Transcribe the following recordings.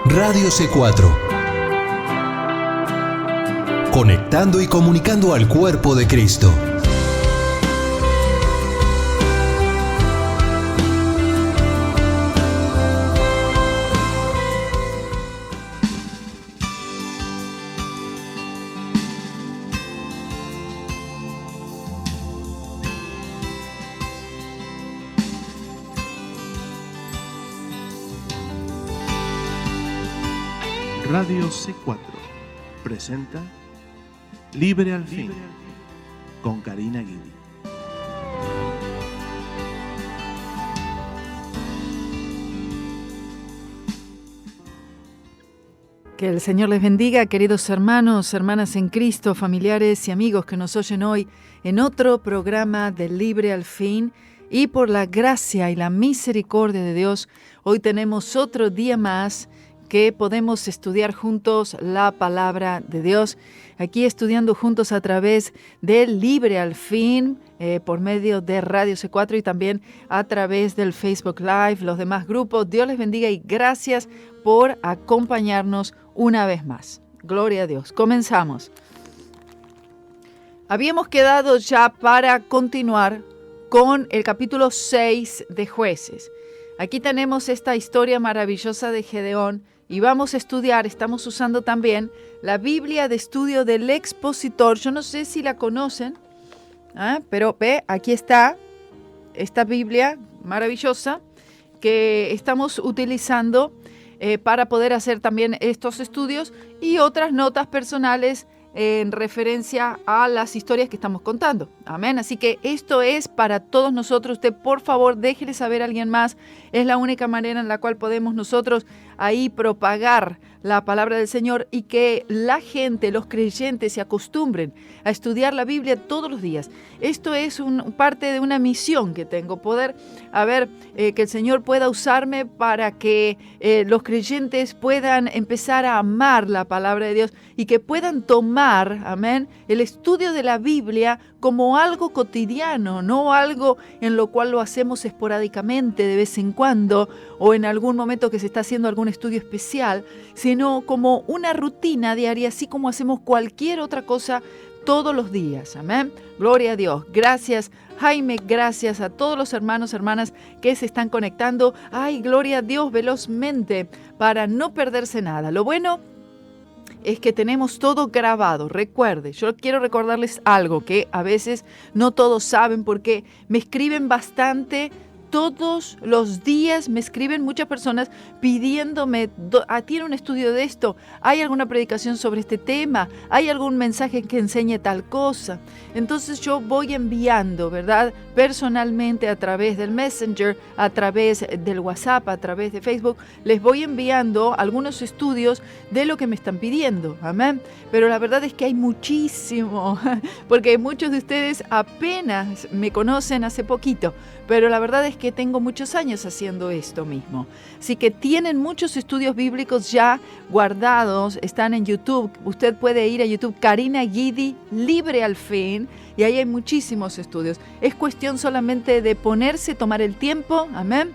Radio C4. Conectando y comunicando al cuerpo de Cristo. Radio C4 presenta Libre al Fin con Karina Guidi. Que el Señor les bendiga, queridos hermanos, hermanas en Cristo, familiares y amigos que nos oyen hoy en otro programa de Libre al Fin. Y por la gracia y la misericordia de Dios, hoy tenemos otro día más que podemos estudiar juntos la palabra de Dios, aquí estudiando juntos a través del Libre al Fin, por medio de Radio C4 y también a través del Facebook Live, los demás grupos. Dios les bendiga y gracias por acompañarnos una vez más. Gloria a Dios. Comenzamos. Habíamos quedado ya para continuar con el capítulo 6 de Jueces. Aquí tenemos esta historia maravillosa de Gedeón. Y vamos a estudiar, estamos usando también la Biblia de estudio del expositor. Yo no sé si la conocen, pero ve, aquí está esta Biblia maravillosa que estamos utilizando para poder hacer también estos estudios y otras notas personales en referencia a las historias que estamos contando. Amén. Así que esto es para todos nosotros. Usted, por favor, déjele saber a alguien más. Es la única manera en la cual podemos nosotros ahí propagar la palabra del Señor y que la gente, los creyentes, se acostumbren a estudiar la Biblia todos los días. Esto es parte de una misión que tengo, poder que el Señor pueda usarme para que los creyentes puedan empezar a amar la palabra de Dios y que puedan tomar, amén, el estudio de la Biblia como algo cotidiano, no algo en lo cual lo hacemos esporádicamente de vez en cuando o en algún momento que se está haciendo algún estudio especial, sino como una rutina diaria, así como hacemos cualquier otra cosa todos los días. Amén. Gloria a Dios. Gracias, Jaime. Gracias a todos los hermanos, hermanas que se están conectando. Ay, gloria a Dios, velozmente, para no perderse nada. Lo bueno es que tenemos todo grabado. Recuerde, yo quiero recordarles algo que a veces no todos saben porque me escriben bastante. Todos los días me escriben muchas personas pidiéndome, ¿tiene un estudio de esto? ¿Hay alguna predicación sobre este tema? ¿Hay algún mensaje que enseñe tal cosa? Entonces yo voy enviando, ¿verdad? Personalmente a través del Messenger, a través del WhatsApp, a través de Facebook, les voy enviando algunos estudios de lo que me están pidiendo. Amén. Pero la verdad es que hay muchísimo, porque muchos de ustedes apenas me conocen hace poquito, pero la verdad es que tengo muchos años haciendo esto mismo. Así que tienen muchos estudios bíblicos ya guardados, están en YouTube. Usted puede ir a YouTube, Karina Guidi, Libre al Fin, y ahí hay muchísimos estudios. Es cuestión solamente de ponerse, tomar el tiempo, amén.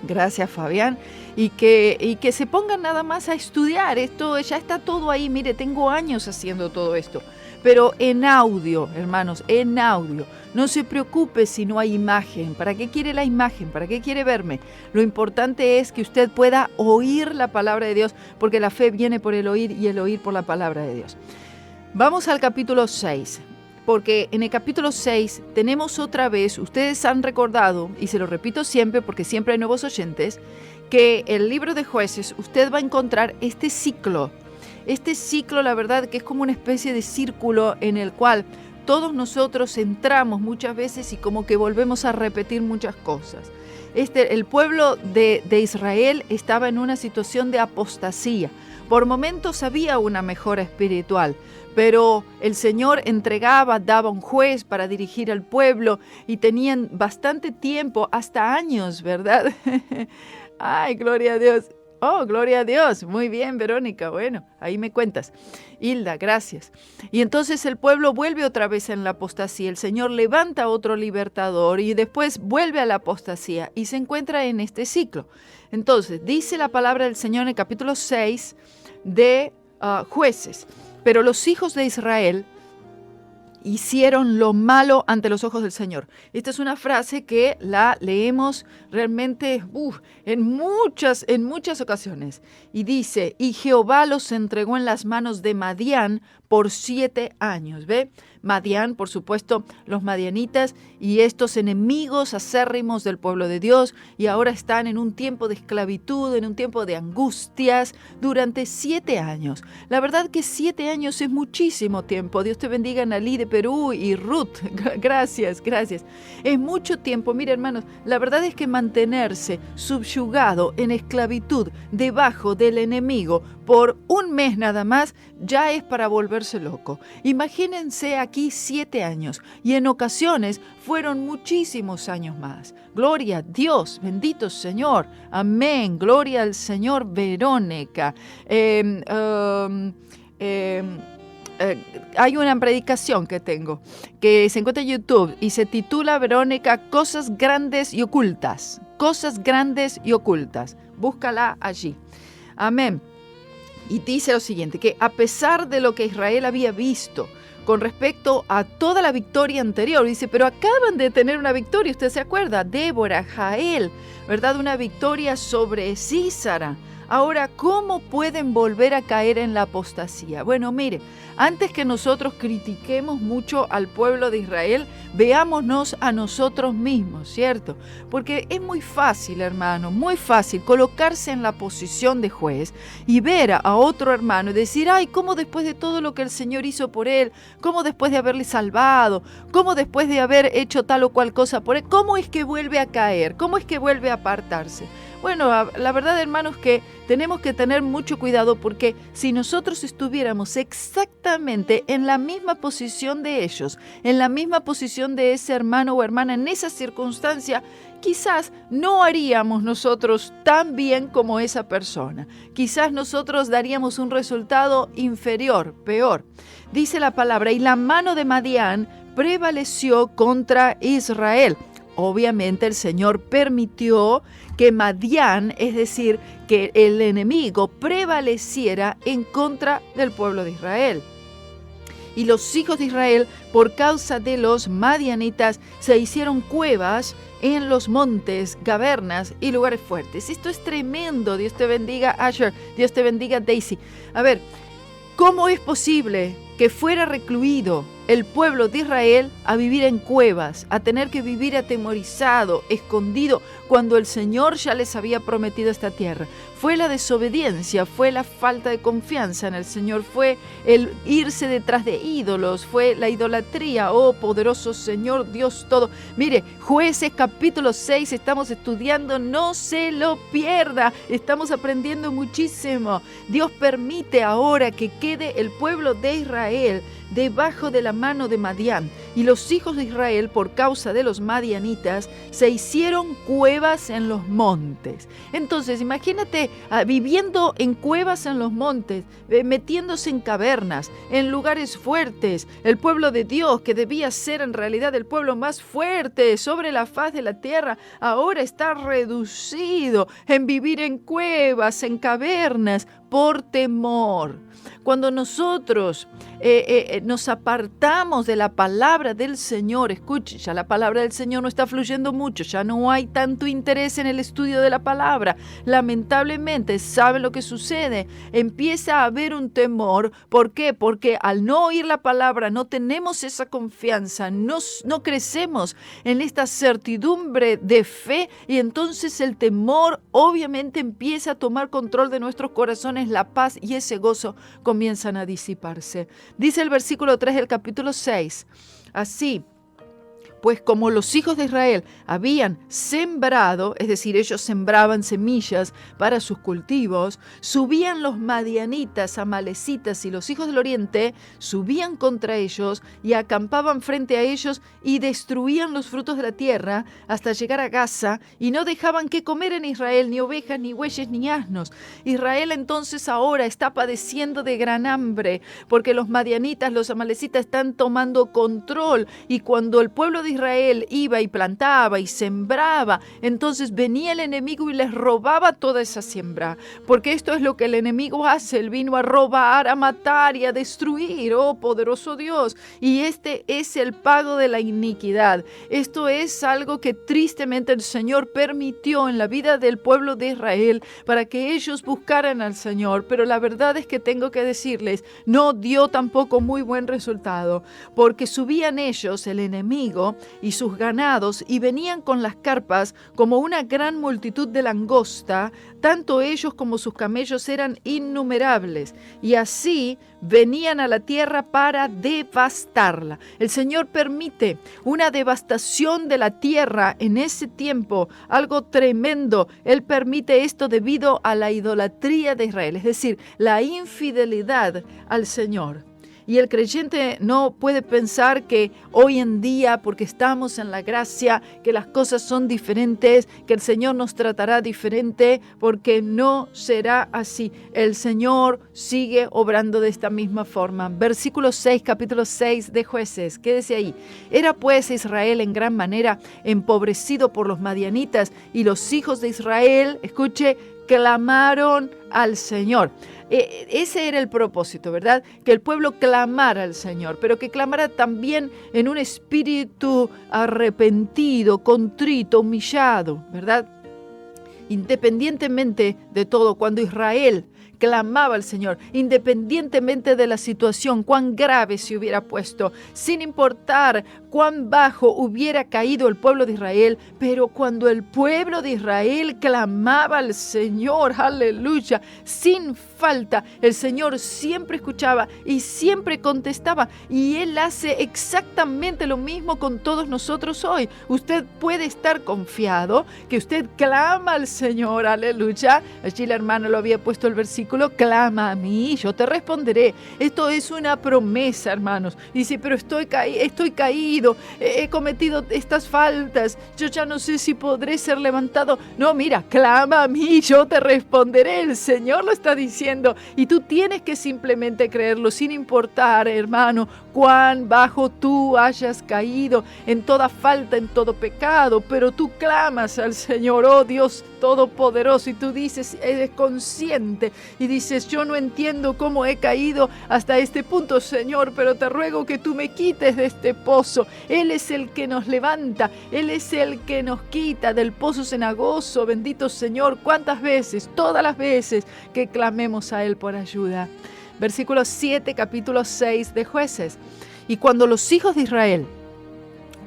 Gracias, Fabián. Y que se pongan nada más a estudiar. Esto ya está todo ahí. Mire, tengo años haciendo todo esto. Pero en audio, hermanos, en audio. No se preocupe si no hay imagen. ¿Para qué quiere la imagen? ¿Para qué quiere verme? Lo importante es que usted pueda oír la palabra de Dios, porque la fe viene por el oír y el oír por la palabra de Dios. Vamos al capítulo 6. Porque en el capítulo 6 tenemos otra vez, ustedes han recordado, y se lo repito siempre porque siempre hay nuevos oyentes, que el libro de Jueces, usted va a encontrar este ciclo. Este ciclo, la verdad, que es como una especie de círculo en el cual todos nosotros entramos muchas veces y como que volvemos a repetir muchas cosas. El pueblo de Israel estaba en una situación de apostasía. Por momentos había una mejora espiritual, pero el Señor daba un juez para dirigir al pueblo y tenían bastante tiempo, hasta años, ¿verdad? Ay, gloria a Dios. Oh, gloria a Dios. Muy bien, Verónica. Bueno, ahí me cuentas. Hilda, gracias. Y entonces el pueblo vuelve otra vez en la apostasía. El Señor levanta otro libertador y después vuelve a la apostasía y se encuentra en este ciclo. Entonces, dice la palabra del Señor en el capítulo 6 de Jueces. Pero los hijos de Israel hicieron lo malo ante los ojos del Señor. Esta es una frase que la leemos realmente en muchas ocasiones. Y dice, y Jehová los entregó en las manos de Madián por 7 años. ¿Ve? Madián, por supuesto, los madianitas y estos enemigos acérrimos del pueblo de Dios, y ahora están en un tiempo de esclavitud, en un tiempo de angustias, durante 7 años. La verdad que 7 años es muchísimo tiempo. Dios te bendiga, Nalí de Perú y Ruth. Gracias. Es mucho tiempo. Mira, hermanos, la verdad es que mantenerse subyugado en esclavitud debajo del enemigo por un mes nada más ya es para volverse loco. Imagínense aquí 7 años y en ocasiones fueron muchísimos años más. Gloria a Dios, bendito Señor, amén, gloria al Señor. Verónica, hay una predicación que tengo que se encuentra en YouTube y se titula, Verónica, Cosas Grandes y Ocultas. Cosas Grandes y Ocultas. Búscala allí. Amén. Y dice lo siguiente, que a pesar de lo que Israel había visto con respecto a toda la victoria anterior, dice, pero acaban de tener una victoria, usted se acuerda, Débora, Jael, ¿verdad? Una victoria sobre Sísara. Ahora, ¿cómo pueden volver a caer en la apostasía? Bueno, mire, antes que nosotros critiquemos mucho al pueblo de Israel, veámonos a nosotros mismos, ¿cierto? Porque es muy fácil, hermano, muy fácil colocarse en la posición de juez y ver a otro hermano y decir, ay, ¿cómo después de todo lo que el Señor hizo por él? ¿Cómo después de haberle salvado? ¿Cómo después de haber hecho tal o cual cosa por él? ¿Cómo es que vuelve a caer? ¿Cómo es que vuelve a apartarse? Bueno, la verdad, hermanos, que tenemos que tener mucho cuidado porque si nosotros estuviéramos exactamente en la misma posición de ellos, en la misma posición de ese hermano o hermana en esa circunstancia, quizás no haríamos nosotros tan bien como esa persona. Quizás nosotros daríamos un resultado inferior, peor. Dice la palabra, y la mano de Madián prevaleció contra Israel. Obviamente el Señor permitió que Madián, es decir, que el enemigo prevaleciera en contra del pueblo de Israel. Y los hijos de Israel, por causa de los madianitas, se hicieron cuevas en los montes, cavernas y lugares fuertes. Esto es tremendo. Dios te bendiga, Asher. Dios te bendiga, Daisy. A ver, ¿cómo es posible que fuera recluido el pueblo de Israel a vivir en cuevas, a tener que vivir atemorizado, escondido, cuando el Señor ya les había prometido esta tierra? Fue la desobediencia, fue la falta de confianza en el Señor, fue el irse detrás de ídolos, fue la idolatría. Oh, poderoso Señor, Dios todo. Mire, Jueces capítulo 6, estamos estudiando, no se lo pierda, estamos aprendiendo muchísimo. Dios permite ahora que quede el pueblo de Israel debajo de la mano de Madián, y los hijos de Israel, por causa de los madianitas, se hicieron cuevas en los montes. Entonces, imagínate viviendo en cuevas en los montes, metiéndose en cavernas, en lugares fuertes. El pueblo de Dios, que debía ser en realidad el pueblo más fuerte sobre la faz de la tierra, ahora está reducido en vivir en cuevas, en cavernas, por temor. Cuando nosotros nos apartamos de la palabra del Señor, escuche, ya la palabra del Señor no está fluyendo mucho, ya no hay tanto interés en el estudio de la palabra. Lamentablemente, ¿sabe lo que sucede? Empieza a haber un temor. ¿Por qué? Porque al no oír la palabra no tenemos esa confianza, no crecemos en esta certidumbre de fe, y entonces el temor obviamente empieza a tomar control de nuestros corazones, la paz y ese gozo comienzan a disiparse. Dice el versículo 3 del capítulo 6, así: Pues como los hijos de Israel habían sembrado, es decir, ellos sembraban semillas para sus cultivos, subían los madianitas, amalecitas y los hijos del oriente, subían contra ellos y acampaban frente a ellos y destruían los frutos de la tierra hasta llegar a Gaza, y no dejaban que comer en Israel ni ovejas, ni bueyes, ni asnos. Israel entonces ahora está padeciendo de gran hambre, porque los madianitas, los amalecitas están tomando control, y cuando el pueblo de Israel iba y plantaba y sembraba, entonces venía el enemigo y les robaba toda esa siembra, porque esto es lo que el enemigo hace. Él vino a robar, a matar y a destruir, oh poderoso Dios, y este es el pago de la iniquidad. Esto es algo que tristemente el Señor permitió en la vida del pueblo de Israel para que ellos buscaran al Señor, pero la verdad es que tengo que decirles, no dio tampoco muy buen resultado, porque subían ellos, el enemigo y sus ganados, y venían con las carpas como una gran multitud de langosta, tanto ellos como sus camellos eran innumerables, y así venían a la tierra para devastarla. El Señor permite una devastación de la tierra en ese tiempo, algo tremendo. Él permite esto debido a la idolatría de Israel, es decir, la infidelidad al Señor. Y el creyente no puede pensar que hoy en día, porque estamos en la gracia, que las cosas son diferentes, que el Señor nos tratará diferente, porque no será así. El Señor sigue obrando de esta misma forma. Versículo 6, capítulo 6 de Jueces. Quédese ahí. Era pues Israel en gran manera empobrecido por los madianitas, y los hijos de Israel, escuche, clamaron al Señor. Ese era el propósito, ¿verdad? Que el pueblo clamara al Señor, pero que clamara también en un espíritu arrepentido, contrito, humillado, ¿verdad? Independientemente de todo, cuando Israel clamaba al Señor, independientemente de la situación, cuán grave se hubiera puesto, sin importar cuán bajo hubiera caído el pueblo de Israel, pero cuando el pueblo de Israel clamaba al Señor, aleluya, sin falta, el Señor siempre escuchaba y siempre contestaba, y Él hace exactamente lo mismo con todos nosotros hoy. Usted puede estar confiado que usted clama al Señor, aleluya. Allí la hermana lo había puesto el versículo, clama a mí, yo te responderé. Esto es una promesa, hermanos. Dice, pero estoy caído, he cometido estas faltas, yo ya no sé si podré ser levantado. No, mira, clama a mí, yo te responderé. El Señor lo está diciendo, y tú tienes que simplemente creerlo, sin importar, hermano, cuán bajo tú hayas caído en toda falta, en todo pecado, pero tú clamas al Señor, oh Dios Todopoderoso, y tú dices, eres consciente y dices, yo no entiendo cómo he caído hasta este punto, Señor, pero te ruego que tú me quites de este pozo. Él es el que nos levanta, Él es el que nos quita del pozo cenagoso. Bendito Señor, cuántas veces, todas las veces que clamemos a Él por ayuda. Versículo 7, capítulo 6 de Jueces. Y cuando los hijos de Israel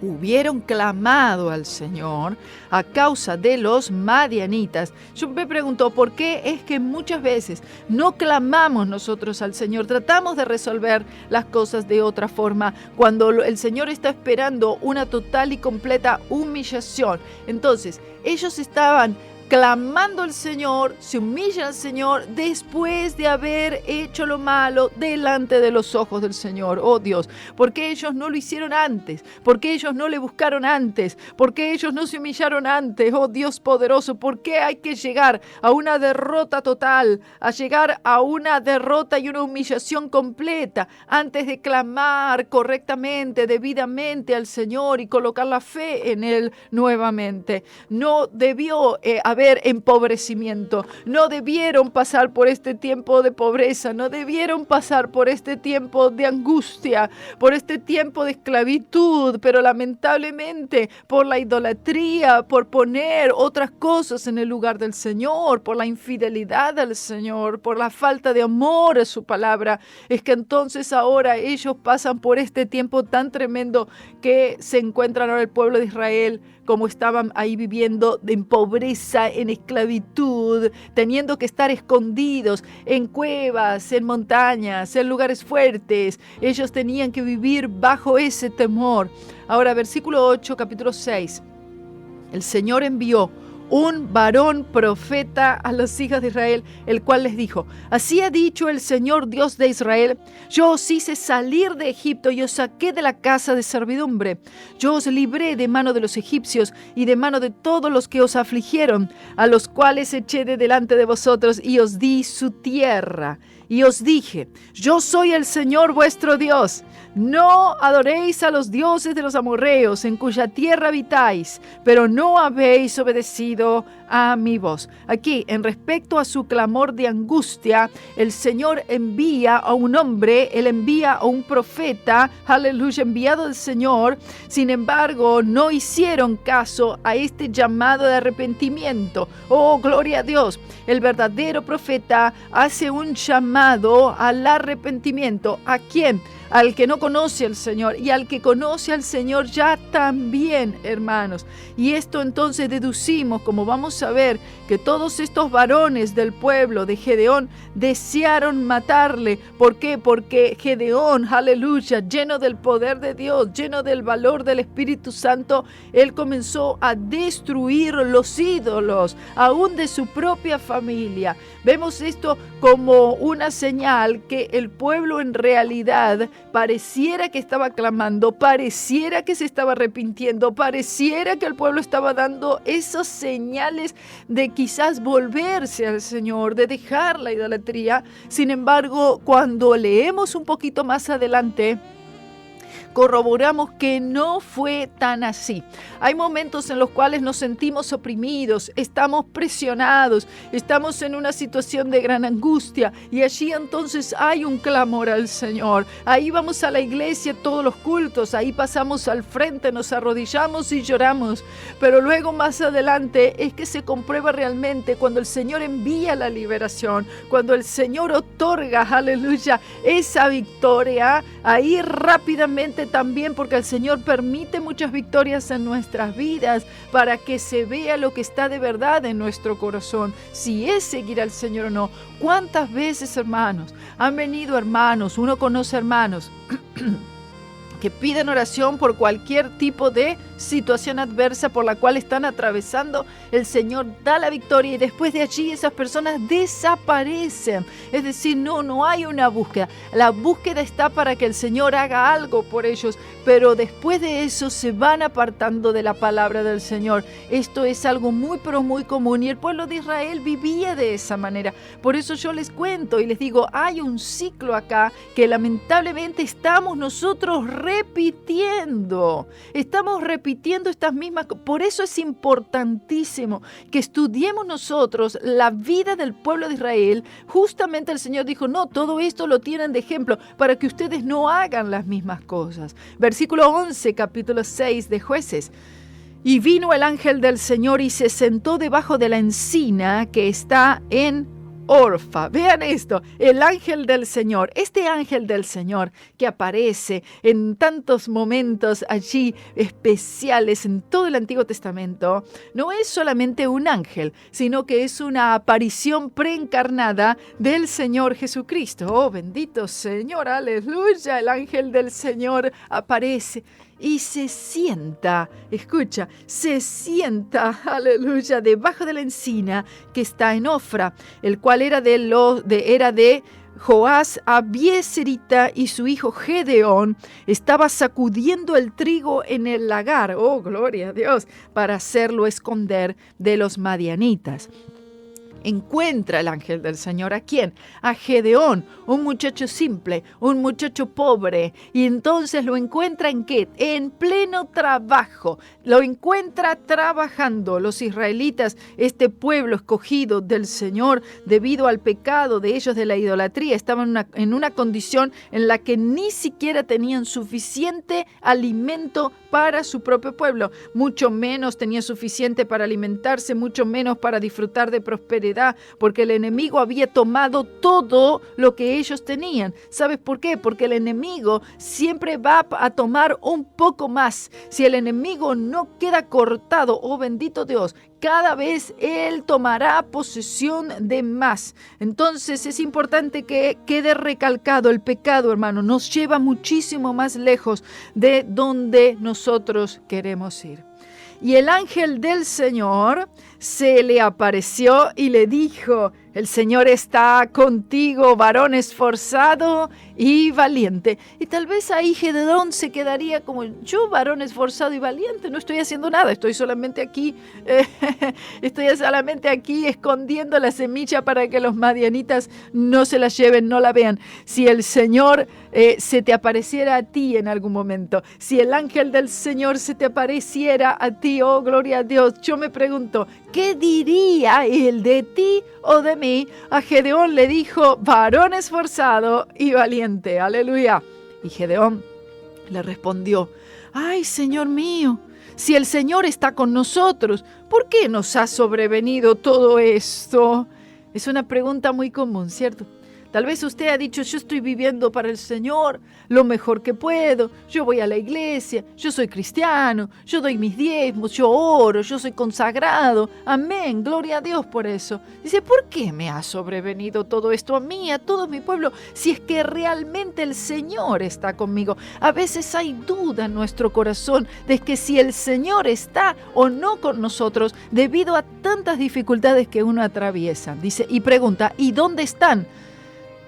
hubieron clamado al Señor a causa de los madianitas. Yo me pregunto, ¿por qué es que muchas veces no clamamos nosotros al Señor? Tratamos de resolver las cosas de otra forma cuando el Señor está esperando una total y completa humillación. Entonces, ellos estaban clamando al Señor, se humillan al Señor después de haber hecho lo malo delante de los ojos del Señor. Oh Dios, ¿por qué ellos no lo hicieron antes? ¿Por qué ellos no le buscaron antes? ¿Por qué ellos no se humillaron antes? Oh Dios poderoso, ¿por qué hay que llegar a una derrota total, a llegar a una derrota y una humillación completa antes de clamar correctamente, debidamente al Señor y colocar la fe en Él nuevamente? No debió haber empobrecimiento, no debieron pasar por este tiempo de pobreza, no debieron pasar por este tiempo de angustia, por este tiempo de esclavitud, pero lamentablemente por la idolatría, por poner otras cosas en el lugar del Señor, por la infidelidad al Señor, por la falta de amor a su palabra, es que entonces ahora ellos pasan por este tiempo tan tremendo que se encuentran ahora el pueblo de Israel como estaban ahí viviendo en pobreza, en esclavitud, teniendo que estar escondidos en cuevas, en montañas, en lugares fuertes. Ellos tenían que vivir bajo ese temor. Ahora, versículo 8, capítulo 6. El Señor envió un varón profeta a los hijos de Israel, el cual les dijo: así ha dicho el Señor Dios de Israel: yo os hice salir de Egipto y os saqué de la casa de servidumbre. Yo os libré de mano de los egipcios y de mano de todos los que os afligieron, a los cuales eché de delante de vosotros y os di su tierra. Y os dije: yo soy el Señor vuestro Dios. No adoréis a los dioses de los amorreos, en cuya tierra habitáis, pero no habéis obedecido a mi voz. Aquí, en respecto a su clamor de angustia, el Señor envía a un hombre, Él envía a un profeta, aleluya, enviado del Señor. Sin embargo, no hicieron caso a este llamado de arrepentimiento. Oh, gloria a Dios. El verdadero profeta hace un llamado al arrepentimiento. ¿A quién? Al que no conoce al Señor, y al que conoce al Señor ya también, hermanos. Y esto entonces deducimos, como vamos a ver, que todos estos varones del pueblo de Gedeón desearon matarle. ¿Por qué? Porque Gedeón, aleluya, lleno del poder de Dios, lleno del valor del Espíritu Santo, él comenzó a destruir los ídolos, aún de su propia familia. Vemos esto como una señal que el pueblo en realidad pareciera que estaba clamando, pareciera que se estaba arrepintiendo, pareciera que el pueblo estaba dando esas señales de quizás volverse al Señor, de dejar la idolatría. Sin embargo, cuando leemos un poquito más adelante, corroboramos que no fue tan así. Hay momentos en los cuales nos sentimos oprimidos, estamos presionados, estamos en una situación de gran angustia, y allí entonces hay un clamor al Señor. Ahí vamos a la iglesia, todos los cultos, ahí pasamos al frente, nos arrodillamos y lloramos, pero luego más adelante es que se comprueba realmente cuando el Señor envía la liberación, cuando el Señor otorga, aleluya, esa victoria. Ahí rápidamente también, porque el Señor permite muchas victorias en nuestras vidas para que se vea lo que está de verdad en nuestro corazón, si es seguir al Señor o no. ¿Cuántas veces, hermanos, han venido hermanos, uno conoce hermanos que piden oración por cualquier tipo de situación adversa por la cual están atravesando? El Señor da la victoria y después de allí esas personas desaparecen. Es decir, no hay una búsqueda. La búsqueda está para que el Señor haga algo por ellos, pero después de eso se van apartando de la palabra del Señor. Esto es algo muy, pero muy común, y el pueblo de Israel vivía de esa manera. Por eso yo les cuento y les digo, hay un ciclo acá que lamentablemente estamos nosotros repitiendo. Estamos repitiendo estas mismas cosas. Por eso es importantísimo que estudiemos nosotros la vida del pueblo de Israel. Justamente el Señor dijo: no, todo esto lo tienen de ejemplo para que ustedes no hagan las mismas cosas. Versículo 11, capítulo 6 de Jueces. Y vino el ángel del Señor y se sentó debajo de la encina que está en Orfa. Vean esto, el ángel del Señor, este ángel del Señor que aparece en tantos momentos allí especiales en todo el Antiguo Testamento, no es solamente un ángel, sino que es una aparición preencarnada del Señor Jesucristo. Oh, bendito Señor, aleluya, el ángel del Señor aparece y se sienta, escucha, se sienta, aleluya, debajo de la encina que está en Ofra, el cual era de Joás Abieserita, y su hijo Gedeón estaba sacudiendo el trigo en el lagar, oh, gloria a Dios, para hacerlo esconder de los madianitas. Encuentra el ángel del Señor ¿a quién? A Gedeón, un muchacho simple, un muchacho pobre, y entonces lo encuentra ¿en qué? En pleno trabajo, lo encuentra trabajando. Los israelitas, este pueblo escogido del Señor debido al pecado de ellos de la idolatría, estaban en una condición en la que ni siquiera tenían suficiente alimento para su propio pueblo, mucho menos tenía suficiente para alimentarse, mucho menos para disfrutar de prosperidad soledad, porque el enemigo había tomado todo lo que ellos tenían. ¿Sabes por qué? Porque el enemigo siempre va a tomar un poco más. Si el enemigo no queda cortado, oh bendito Dios, cada vez él tomará posesión de más. Entonces es importante que quede recalcado: el pecado, hermano, nos lleva muchísimo más lejos de donde nosotros queremos ir. Y el ángel del Señor se le apareció y le dijo: el Señor está contigo, varón esforzado y valiente. Y tal vez ahí Gedeón se quedaría como: yo, varón esforzado y valiente, no estoy haciendo nada, estoy solamente aquí escondiendo la semilla para que los madianitas no se la lleven, no la vean. Si el Señor se te apareciera a ti en algún momento, si el ángel del Señor se te apareciera a ti, oh gloria a Dios, yo me pregunto, ¿qué diría él de ti o de mí? A Gedeón le dijo: varón esforzado y valiente. Aleluya. Y Gedeón le respondió: ay, Señor mío, si el Señor está con nosotros, ¿por qué nos ha sobrevenido todo esto? Es una pregunta muy común, ¿cierto? Tal vez usted ha dicho: yo estoy viviendo para el Señor lo mejor que puedo, yo voy a la iglesia, yo soy cristiano, yo doy mis diezmos, yo oro, yo soy consagrado. Amén, gloria a Dios por eso. Dice: ¿por qué me ha sobrevenido todo esto a mí, a todo mi pueblo, si es que realmente el Señor está conmigo? A veces hay duda en nuestro corazón de que si el Señor está o no con nosotros debido a tantas dificultades que uno atraviesa. Dice y pregunta: ¿y dónde están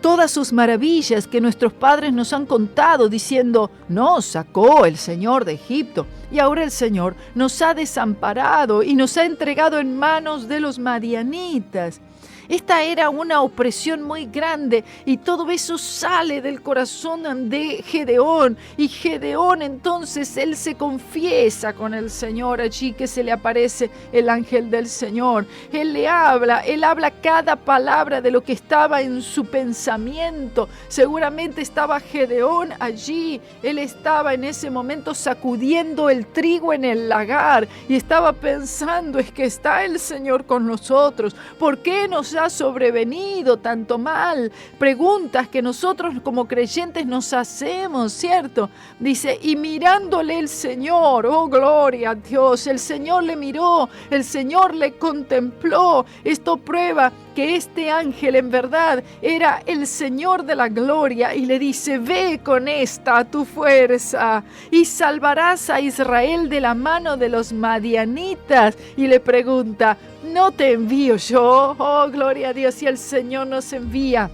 todas sus maravillas que nuestros padres nos han contado, diciendo: nos sacó el Señor de Egipto, y ahora el Señor nos ha desamparado y nos ha entregado en manos de los madianitas? Esta era una opresión muy grande y todo eso sale del corazón de Gedeón. Y Gedeón entonces él se confiesa con el Señor allí que se le aparece el ángel del Señor. Él habla cada palabra de lo que estaba en su pensamiento. Seguramente estaba Gedeón allí. Él estaba en ese momento sacudiendo el trigo en el lagar y estaba pensando: es que está el Señor con nosotros. ¿Por qué nos ha sobrevenido tanto mal? Preguntas que nosotros como creyentes nos hacemos, ¿cierto? Dice: y mirándole el Señor, oh gloria a Dios, el Señor le miró, el Señor le contempló. Esto prueba que este ángel en verdad era el Señor de la gloria y le dice: ve con esta tu fuerza y salvarás a Israel de la mano de los madianitas. Y le pregunta: ¿no te envío yo? Oh, gloria a Dios, y el Señor nos envía.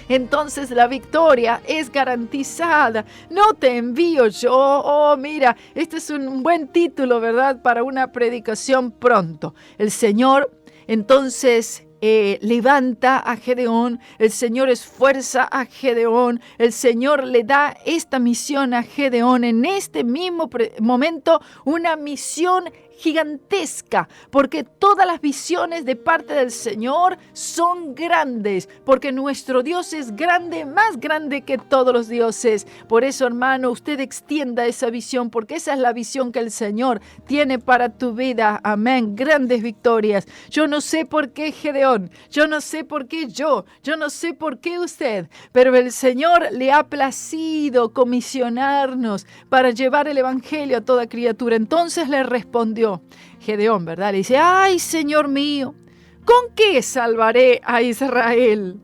Entonces la victoria es garantizada. ¿No te envío yo? Oh, mira, este es un buen título, ¿verdad?, para una predicación pronto. El Señor entonces levanta a Gedeón, el Señor esfuerza a Gedeón, el Señor le da esta misión a Gedeón en este mismo momento, una misión gigantesca, porque todas las visiones de parte del Señor son grandes, porque nuestro Dios es grande, más grande que todos los dioses. Por eso, hermano, usted extienda esa visión, porque esa es la visión que el Señor tiene para tu vida. Amén. Grandes victorias. Yo no sé por qué Gedeón, yo no sé por qué yo no sé por qué usted, pero el Señor le ha placido comisionarnos para llevar el evangelio a toda criatura. Entonces le respondió Gedeón, ¿verdad? Le dice: ay, Señor mío, ¿con qué salvaré a Israel?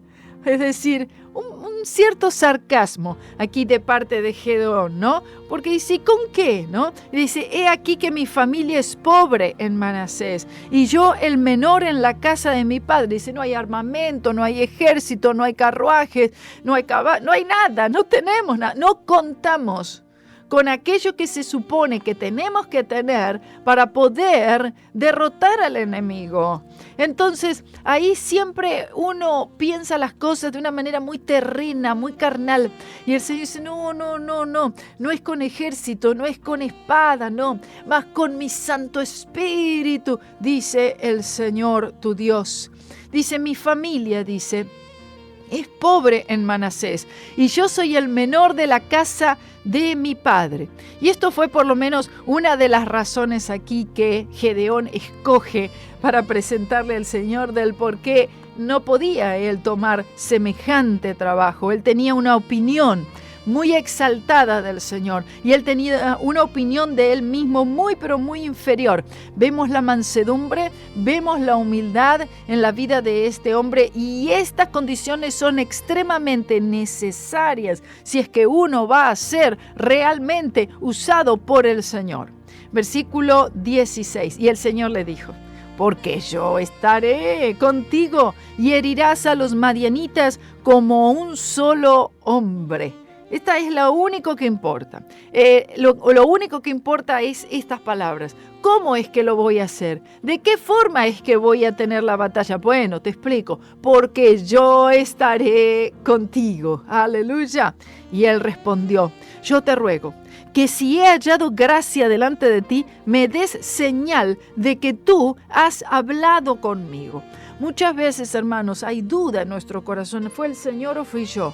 Es decir, un cierto sarcasmo aquí de parte de Gedeón, ¿no? Porque dice: ¿con qué? ¿No? Y dice: he aquí que mi familia es pobre en Manasés y yo el menor en la casa de mi padre. Dice: no hay armamento, no hay ejército, no hay carruajes, no hay caballos, no hay nada, no tenemos nada, no contamos con aquello que se supone que tenemos que tener para poder derrotar al enemigo. Entonces, ahí siempre uno piensa las cosas de una manera muy terrena, muy carnal. Y el Señor dice: no es con ejército, no es con espada, no, mas con mi Santo Espíritu, dice el Señor tu Dios. Dice: mi familia, dice, es pobre en Manasés, y yo soy el menor de la casa de mi padre. Y esto fue por lo menos una de las razones aquí que Gedeón escoge para presentarle al Señor del por qué no podía él tomar semejante trabajo. Él tenía una opinión muy exaltada del Señor, y él tenía una opinión de él mismo muy pero muy inferior. Vemos la mansedumbre, vemos la humildad en la vida de este hombre, y estas condiciones son extremadamente necesarias si es que uno va a ser realmente usado por el Señor. Versículo 16, y el Señor le dijo: porque yo estaré contigo y herirás a los madianitas como un solo hombre. Esta es lo único que importa. Lo único que importa es estas palabras. ¿Cómo es que lo voy a hacer? ¿De qué forma es que voy a tener la batalla? Bueno, te explico. Porque yo estaré contigo. Aleluya. Y él respondió: yo te ruego que si he hallado gracia delante de ti, me des señal de que tú has hablado conmigo. Muchas veces, hermanos, hay duda en nuestro corazón. ¿Fue el Señor o fui yo?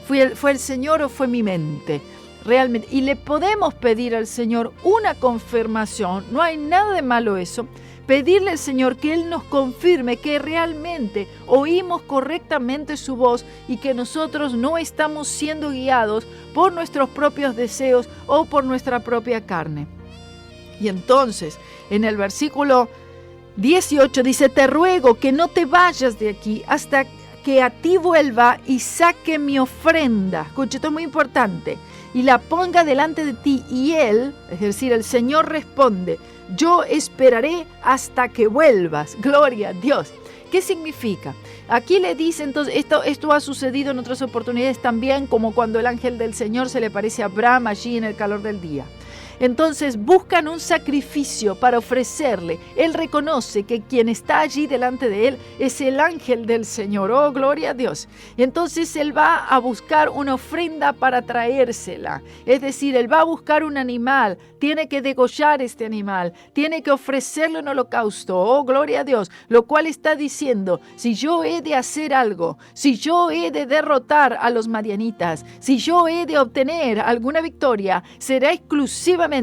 ¿Fue el Señor o fue mi mente? Realmente. Y le podemos pedir al Señor una confirmación. No hay nada de malo eso. Pedirle al Señor que Él nos confirme que realmente oímos correctamente su voz y que nosotros no estamos siendo guiados por nuestros propios deseos o por nuestra propia carne. Y entonces, en el versículo 18 dice: te ruego que no te vayas de aquí hasta que a ti vuelva y saque mi ofrenda. Escucha, esto es muy importante. Y la ponga delante de ti. Y él, es decir, el Señor responde: yo esperaré hasta que vuelvas. Gloria a Dios. ¿Qué significa? Aquí le dice entonces, esto ha sucedido en otras oportunidades también, como cuando el ángel del Señor se le aparece a Abraham allí en el calor del día. Entonces buscan un sacrificio para ofrecerle. Él reconoce que quien está allí delante de él es el ángel del Señor. ¡Oh, gloria a Dios! Y entonces él va a buscar una ofrenda para traérsela. Es decir, él va a buscar un animal. Tiene que degollar este animal. Tiene que ofrecerle un holocausto. ¡Oh, gloria a Dios! Lo cual está diciendo: si yo he de hacer algo, si yo he de derrotar a los madianitas, si yo he de obtener alguna victoria, será exclusivamente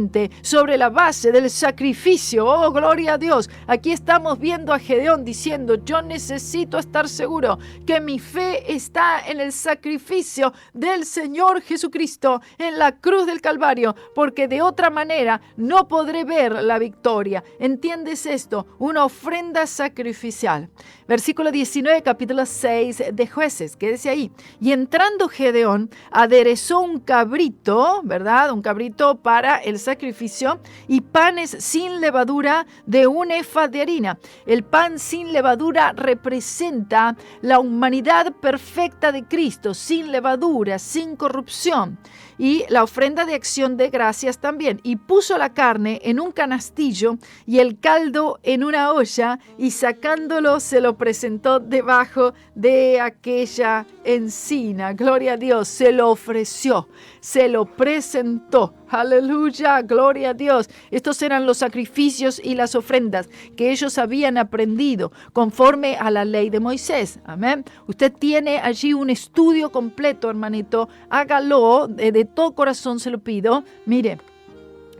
sobre la base del sacrificio. ¡Oh, gloria a Dios! Aquí estamos viendo a Gedeón diciendo: yo necesito estar seguro que mi fe está en el sacrificio del Señor Jesucristo en la cruz del Calvario, porque de otra manera no podré ver la victoria. ¿Entiendes esto? Una ofrenda sacrificial. Versículo 19, capítulo 6 de Jueces. Quédese ahí. Y entrando Gedeón, aderezó un cabrito, ¿verdad? Un cabrito para el sacrificio, y panes sin levadura de un efa de harina. El pan sin levadura representa la humanidad perfecta de Cristo, sin levadura, sin corrupción. Y la ofrenda de acción de gracias también. Y puso la carne en un canastillo y el caldo en una olla, y sacándolo se lo presentó debajo de aquella encina. Gloria a Dios. Se lo ofreció, se lo presentó. Aleluya, gloria a Dios. Estos eran los sacrificios y las ofrendas que ellos habían aprendido conforme a la ley de Moisés. Amén. Usted tiene allí un estudio completo, hermanito. Hágalo, de todo corazón se lo pido. Mire,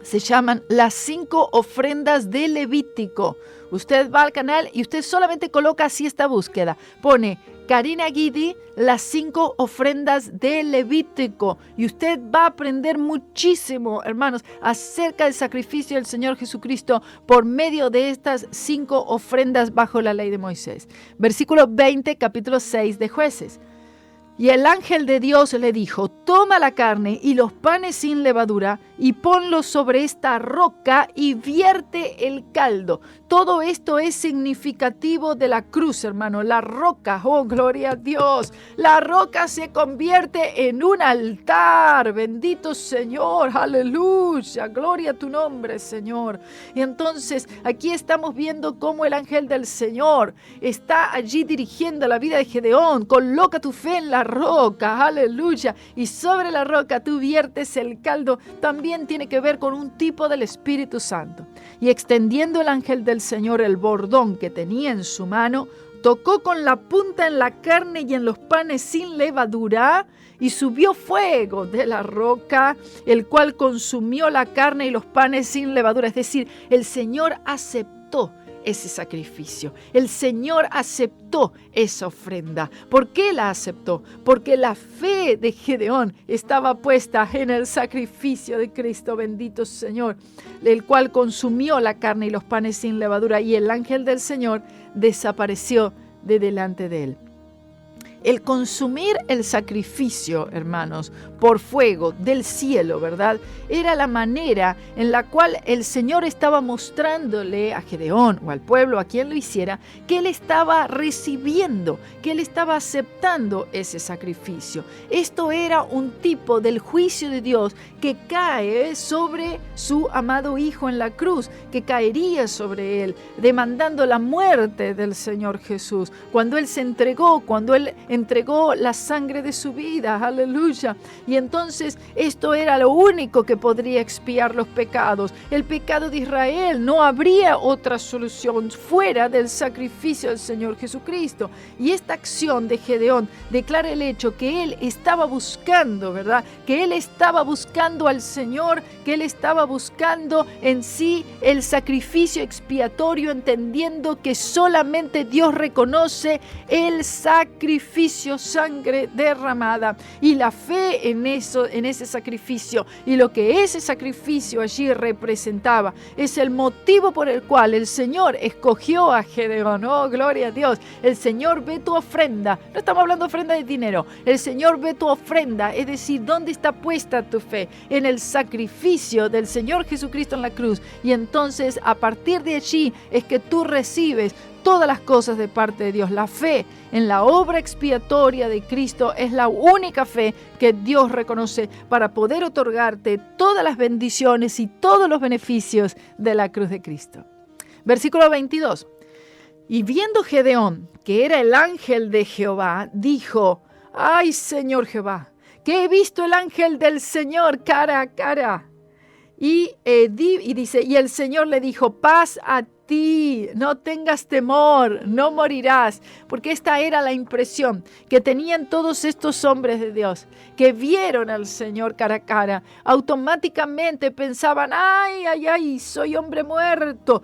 se llaman las 5 ofrendas de Levítico. Usted va al canal y usted solamente coloca así esta búsqueda. Pone Karina Guidi, las 5 ofrendas de Levítico. Y usted va a aprender muchísimo, hermanos, acerca del sacrificio del Señor Jesucristo por medio de estas 5 ofrendas bajo la ley de Moisés. Versículo 20, capítulo 6 de Jueces. Y el ángel de Dios le dijo: toma la carne y los panes sin levadura y ponlos sobre esta roca y vierte el caldo. Todo esto es significativo de la cruz, hermano. La roca, oh, gloria a Dios. La roca se convierte en un altar. Bendito Señor, aleluya. Gloria a tu nombre, Señor. Y entonces aquí estamos viendo cómo el ángel del Señor está allí dirigiendo la vida de Gedeón. Coloca tu fe en la roca, aleluya, y sobre la roca tú viertes el caldo. También tiene que ver con un tipo del Espíritu Santo. Y extendiendo el ángel del Señor el bordón que tenía en su mano, tocó con la punta en la carne y en los panes sin levadura, y subió fuego de la roca, el cual consumió la carne y los panes sin levadura. Es decir, el Señor aceptó ese sacrificio. El Señor aceptó esa ofrenda. ¿Por qué la aceptó? Porque la fe de Gedeón estaba puesta en el sacrificio de Cristo, bendito Señor, el cual consumió la carne y los panes sin levadura, y el ángel del Señor desapareció de delante de él. El consumir el sacrificio, hermanos, por fuego del cielo, ¿verdad? Era la manera en la cual el Señor estaba mostrándole a Gedeón o al pueblo, a quien lo hiciera, que él estaba recibiendo, que él estaba aceptando ese sacrificio. Esto era un tipo del juicio de Dios que cae sobre su amado Hijo en la cruz, que caería sobre él, demandando la muerte del Señor Jesús. Cuando él se entregó, cuando él entregó la sangre de su vida, aleluya. Y entonces esto era lo único que podría expiar los pecados. El pecado de Israel, no habría otra solución fuera del sacrificio del Señor Jesucristo. Y esta acción de Gedeón declara el hecho que él estaba buscando, ¿verdad? Que él estaba buscando al Señor, que él estaba buscando en sí el sacrificio expiatorio, entendiendo que solamente Dios reconoce el sacrificio, sangre derramada, y la fe en ese sacrificio, y lo que ese sacrificio allí representaba es el motivo por el cual el Señor escogió a Gedeón. Oh, gloria a Dios. El Señor ve tu ofrenda. No estamos hablando de ofrenda de dinero. El Señor ve tu ofrenda, es decir, ¿dónde está puesta tu fe? En el sacrificio del Señor Jesucristo en la cruz. Y entonces a partir de allí es que tú recibes todas las cosas de parte de Dios. La fe en la obra expiatoria de Cristo es la única fe que Dios reconoce para poder otorgarte todas las bendiciones y todos los beneficios de la cruz de Cristo. Versículo 22. Y viendo Gedeón que era el ángel de Jehová, dijo: ¡ay, Señor Jehová, que he visto el ángel del Señor cara a cara! Y dice, y el Señor le dijo: paz a ti, no tengas temor, no morirás. Porque esta era la impresión que tenían todos estos hombres de Dios, que vieron al Señor cara a cara. Automáticamente pensaban: ay, soy hombre muerto.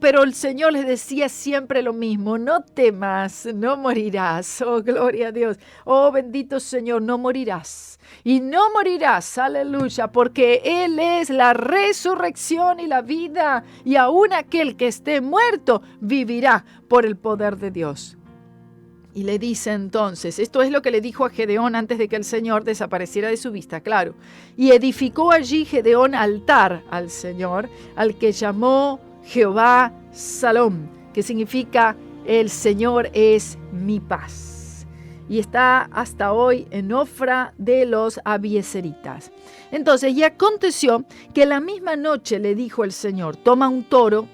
Pero el Señor les decía siempre lo mismo: no temas, no morirás. Oh, gloria a Dios. Oh, bendito Señor, no morirás. Y no morirás, aleluya, porque Él es la resurrección y la vida, y aún aquel que esté muerto vivirá por el poder de Dios. Y le dice entonces, esto es lo que le dijo a Gedeón antes de que el Señor desapareciera de su vista, claro. Y edificó allí Gedeón altar al Señor, al que llamó Jehová Salom, que significa el Señor es mi paz. Y está hasta hoy en Ofra de los Abiezeritas. Entonces, y aconteció que la misma noche le dijo el Señor: toma un toro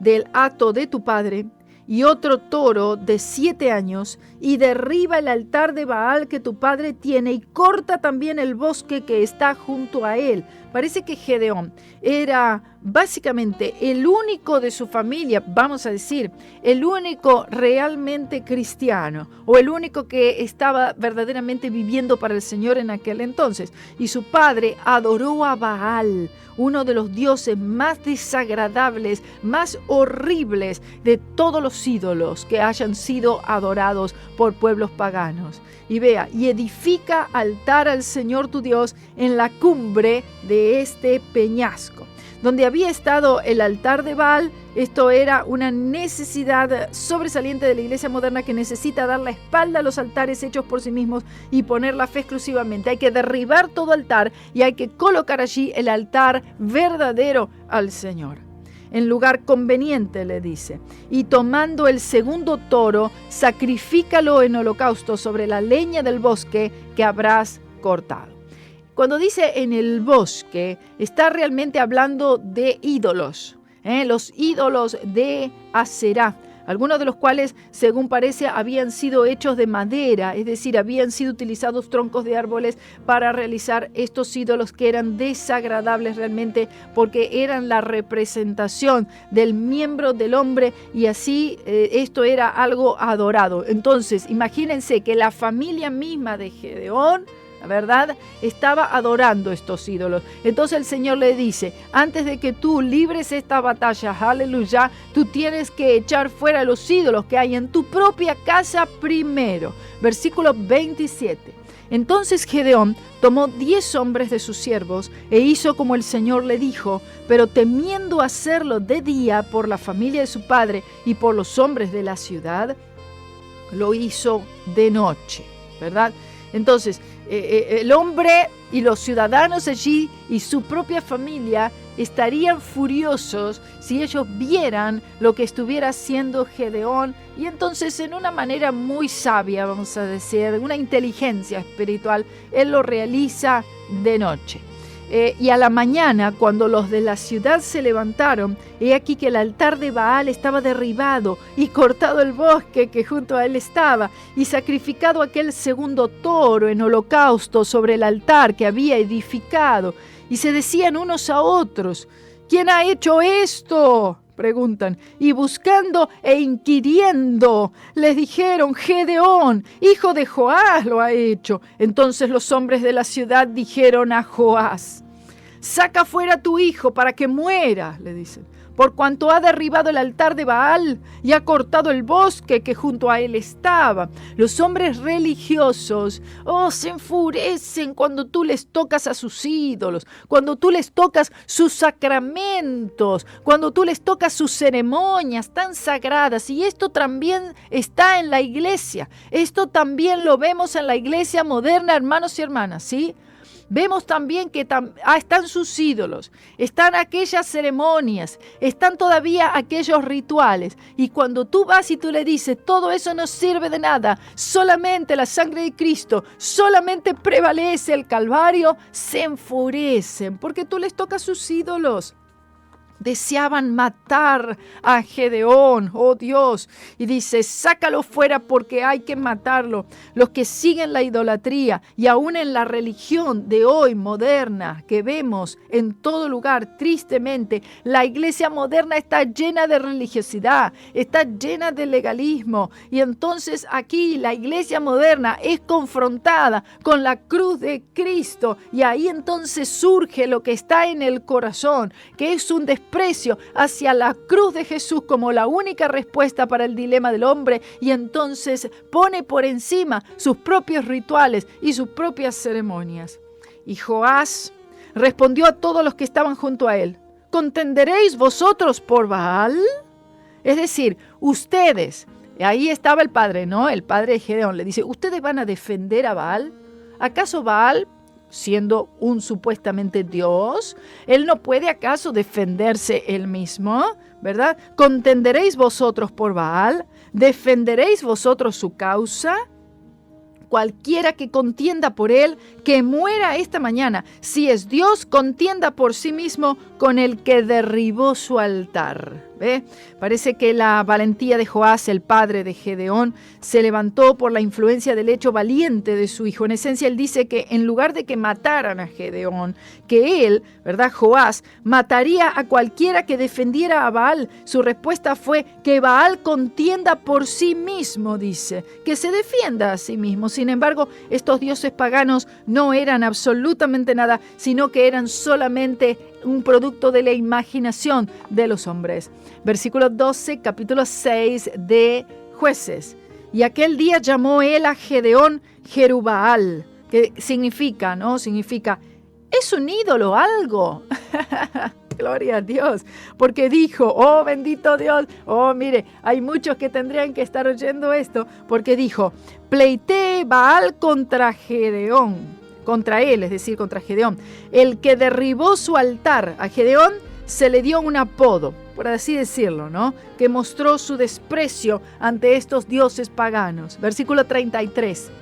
del hato de tu padre y otro toro de 7 años, y derriba el altar de Baal que tu padre tiene, y corta también el bosque que está junto a él. Parece que Gedeón era básicamente el único de su familia, vamos a decir, el único realmente cristiano, o el único que estaba verdaderamente viviendo para el Señor en aquel entonces. Y su padre adoró a Baal, uno de los dioses más desagradables, más horribles de todos los ídolos que hayan sido adorados por pueblos paganos. Y vea, y edifica altar al Señor tu Dios en la cumbre de este peñasco. Donde había estado el altar de Baal, esto era una necesidad sobresaliente de la iglesia moderna, que necesita dar la espalda a los altares hechos por sí mismos y poner la fe exclusivamente. Hay que derribar todo altar y hay que colocar allí el altar verdadero al Señor. En lugar conveniente, le dice, y tomando el segundo toro, sacrifícalo en holocausto sobre la leña del bosque que habrás cortado. Cuando dice en el bosque, está realmente hablando de ídolos, los ídolos de Aserá. algunos de los cuales, según parece, habían sido hechos de madera, es decir, habían sido utilizados troncos de árboles para realizar estos ídolos que eran desagradables realmente, porque eran la representación del miembro del hombre, y así esto era algo adorado. Entonces, imagínense que la familia misma de Gedeón, ¿verdad?, estaba adorando estos ídolos. Entonces el Señor le dice, antes de que tú libres esta batalla, aleluya, tú tienes que echar fuera los ídolos que hay en tu propia casa primero. Versículo 27. Entonces Gedeón tomó 10 hombres de sus siervos e hizo como el Señor le dijo, pero temiendo hacerlo de día por la familia de su padre y por los hombres de la ciudad, lo hizo de noche, ¿verdad? Entonces, el hombre y los ciudadanos allí y su propia familia estarían furiosos si ellos vieran lo que estuviera haciendo Gedeón, y entonces en una manera muy sabia, vamos a decir, una inteligencia espiritual, él lo realiza de noche. Y a la mañana, cuando los de la ciudad se levantaron, he aquí que el altar de Baal estaba derribado y cortado el bosque que junto a él estaba, y sacrificado aquel segundo toro en holocausto sobre el altar que había edificado. Y se decían unos a otros, ¿quién ha hecho esto?, preguntan, y buscando e inquiriendo, les dijeron, Gedeón, hijo de Joás, lo ha hecho. Entonces los hombres de la ciudad dijeron a Joás, saca fuera a tu hijo para que muera, le dicen, por cuanto ha derribado el altar de Baal y ha cortado el bosque que junto a él estaba. Los hombres religiosos, se enfurecen cuando tú les tocas a sus ídolos, cuando tú les tocas sus sacramentos, cuando tú les tocas sus ceremonias tan sagradas. Y esto también está en la iglesia. Esto también lo vemos en la iglesia moderna, hermanos y hermanas, ¿sí? Vemos también que están sus ídolos, están aquellas ceremonias, están todavía aquellos rituales. Y cuando tú vas y tú le dices, todo eso no sirve de nada, solamente la sangre de Cristo, solamente prevalece el Calvario, se enfurecen porque tú les tocas sus ídolos. Deseaban matar a Gedeón, oh Dios, y dice, sácalo fuera porque hay que matarlo. Los que siguen la idolatría y aún en la religión de hoy moderna que vemos en todo lugar, tristemente, la iglesia moderna está llena de religiosidad, está llena de legalismo, y entonces aquí la iglesia moderna es confrontada con la cruz de Cristo, y ahí entonces surge lo que está en el corazón, que es un desprecio hacia la cruz de Jesús como la única respuesta para el dilema del hombre, y entonces pone por encima sus propios rituales y sus propias ceremonias. Y Joás respondió a todos los que estaban junto a él, ¿contenderéis vosotros por Baal? Es decir, ustedes, ahí estaba el padre, ¿no? El padre de Gedeón le dice, ¿ustedes van a defender a Baal? ¿Acaso Baal, siendo un supuestamente Dios, él no puede acaso defenderse él mismo, ¿verdad? ¿Contenderéis vosotros por Baal? ¿Defenderéis vosotros su causa? Cualquiera que contienda por él, que muera esta mañana. Si es Dios, contienda por sí mismo con el que derribó su altar. ¿Ve? Parece que la valentía de Joás, el padre de Gedeón, se levantó por la influencia del hecho valiente de su hijo. En esencia, él dice que en lugar de que mataran a Gedeón, que él, ¿verdad?, Joás, mataría a cualquiera que defendiera a Baal. Su respuesta fue que Baal contienda por sí mismo, dice, que se defienda a sí mismo. Sin embargo, estos dioses paganos no eran absolutamente nada, sino que eran solamente un producto de la imaginación de los hombres. Versículo 12, capítulo 6 de Jueces. Y aquel día llamó él a Gedeón Jerubbaal, que significa, ¿no? Significa, es un ídolo, algo. Gloria a Dios, porque dijo, oh bendito Dios, oh mire, hay muchos que tendrían que estar oyendo esto, porque dijo, pleitee Baal contra Gedeón, contra él, es decir, contra Gedeón, el que derribó su altar. A Gedeón se le dio un apodo, por así decirlo, ¿no?, que mostró su desprecio ante estos dioses paganos. Versículo 33.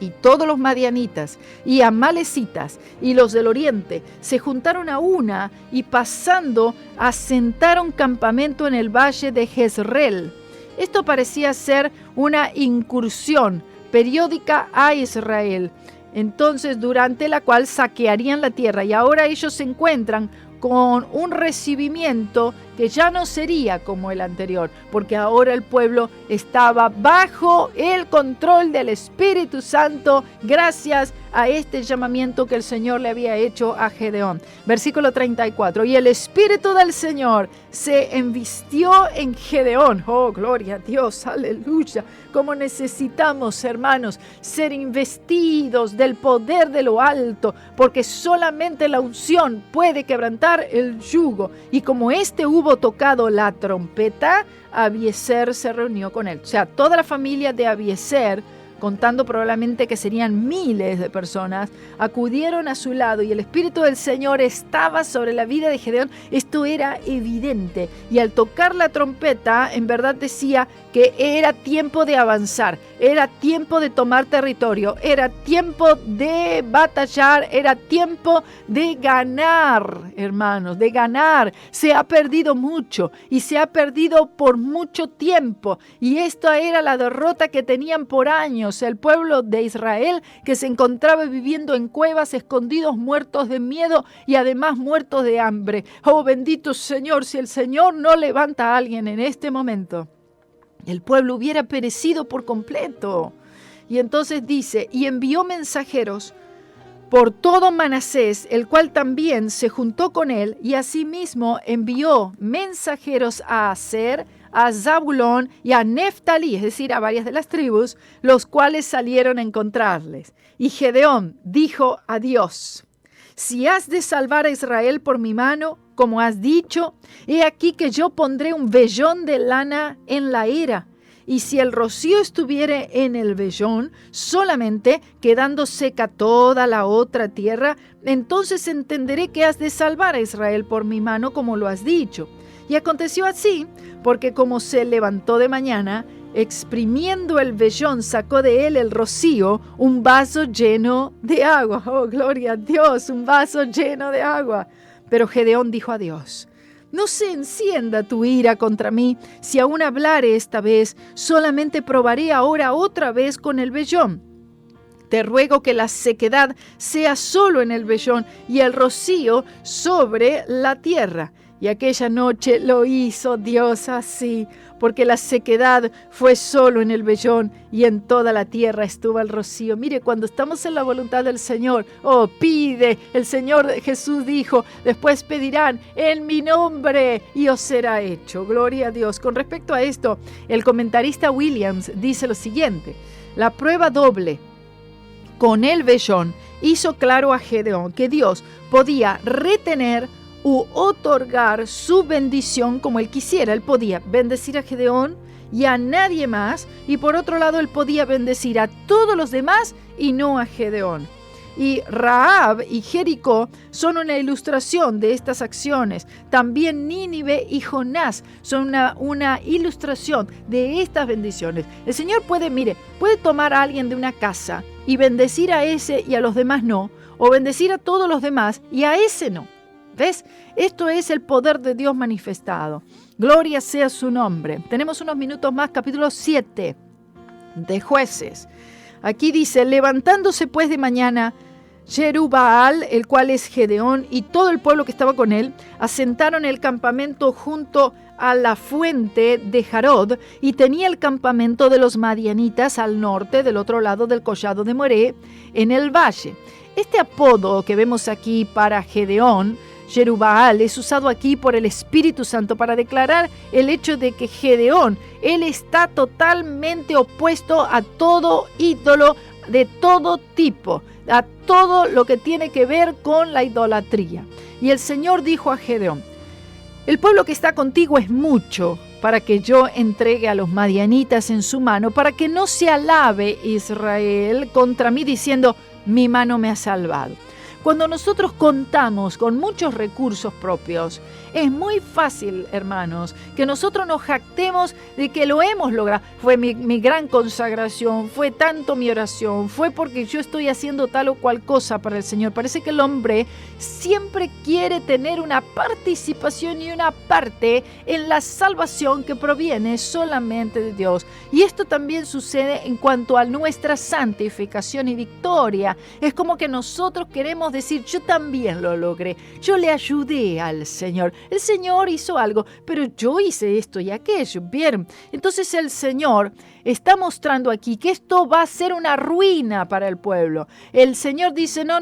Y todos los madianitas y amalecitas y los del oriente se juntaron a una y pasando asentaron campamento en el valle de Jezreel. Esto parecía ser una incursión periódica a Israel, entonces durante la cual saquearían la tierra, y ahora ellos se encuentran con un recibimiento que ya no sería como el anterior, porque ahora el pueblo estaba bajo el control del Espíritu Santo gracias a este llamamiento que el Señor le había hecho a Gedeón. Versículo 34, y el Espíritu del Señor se envistió en Gedeón. Oh, gloria a Dios, aleluya. Como necesitamos, hermanos, ser investidos del poder de lo alto, porque solamente la unción puede quebrantar el yugo. Y como hubo tocado la trompeta, Abiezer se reunió con él. O sea, toda la familia de Abiezer, contando probablemente que serían miles de personas, acudieron a su lado, y el Espíritu del Señor estaba sobre la vida de Gedeón. Esto era evidente, y al tocar la trompeta, en verdad decía que era tiempo de avanzar, era tiempo de tomar territorio, era tiempo de batallar, era tiempo de ganar, hermanos, de ganar. Se ha perdido mucho, y se ha perdido por mucho tiempo, y esta era la derrota que tenían por años el pueblo de Israel, que se encontraba viviendo en cuevas, escondidos, muertos de miedo y además muertos de hambre. Oh, bendito Señor, si el Señor no levanta a alguien en este momento, el pueblo hubiera perecido por completo. Y entonces dice, y envió mensajeros por todo Manasés, el cual también se juntó con él, y asimismo envió mensajeros a Aser, a Zabulón y a Neftalí, es decir, a varias de las tribus, los cuales salieron a encontrarles. Y Gedeón dijo a Dios: si has de salvar a Israel por mi mano, como has dicho, he aquí que yo pondré un vellón de lana en la era, y si el rocío estuviere en el vellón, solamente quedando seca toda la otra tierra, entonces entenderé que has de salvar a Israel por mi mano, como lo has dicho. Y aconteció así, porque como se levantó de mañana, exprimiendo el vellón, sacó de él el rocío, un vaso lleno de agua. Oh, gloria a Dios, un vaso lleno de agua. Pero Gedeón dijo a Dios: no se encienda tu ira contra mí, si aún hablare esta vez, solamente probaré ahora otra vez con el vellón. Te ruego que la sequedad sea solo en el vellón y el rocío sobre la tierra. Y aquella noche lo hizo Dios así, porque la sequedad fue solo en el vellón y en toda la tierra estuvo el rocío. Mire, cuando estamos en la voluntad del Señor, oh, pide. El Señor Jesús dijo: después pedirán en mi nombre y os será hecho. Gloria a Dios. Con respecto a esto, el comentarista Williams dice lo siguiente: la prueba doble con el vellón hizo claro a Gedeón que Dios podía retener u otorgar su bendición como él quisiera. Él podía bendecir a Gedeón y a nadie más, y por otro lado él podía bendecir a todos los demás y no a Gedeón. Y Rahab y Jericó son una ilustración de estas acciones. También Nínive y Jonás son una ilustración de estas bendiciones. El Señor puede tomar a alguien de una casa y bendecir a ese y a los demás no, o bendecir a todos los demás y a ese no. ¿Ves? Esto es el poder de Dios manifestado. Gloria sea su nombre. Tenemos unos minutos más, capítulo 7 de Jueces. Aquí dice: levantándose pues de mañana, Jerubbaal, el cual es Gedeón, y todo el pueblo que estaba con él, asentaron el campamento junto a la fuente de Jarod, y tenía el campamento de los madianitas al norte, del otro lado del collado de Moré, en el valle. Este apodo que vemos aquí para Gedeón, Jerubbaal, es usado aquí por el Espíritu Santo para declarar el hecho de que Gedeón, él está totalmente opuesto a todo ídolo de todo tipo, a todo lo que tiene que ver con la idolatría. Y el Señor dijo a Gedeón: el pueblo que está contigo es mucho para que yo entregue a los madianitas en su mano, para que no se alabe Israel contra mí diciendo: mi mano me ha salvado. Cuando nosotros contamos con muchos recursos propios, es muy fácil, hermanos, que nosotros nos jactemos de que lo hemos logrado. Fue mi gran consagración, fue tanto mi oración, fue porque yo estoy haciendo tal o cual cosa para el Señor. Parece que el hombre siempre quiere tener una participación y una parte en la salvación que proviene solamente de Dios. Y esto también sucede en cuanto a nuestra santificación y victoria. Es como que nosotros queremos decir, yo también lo logré, yo le ayudé al Señor. El Señor hizo algo, pero yo hice esto y aquello, ¿vieron? Entonces el Señor está mostrando aquí que esto va a ser una ruina para el pueblo. El Señor dice, no,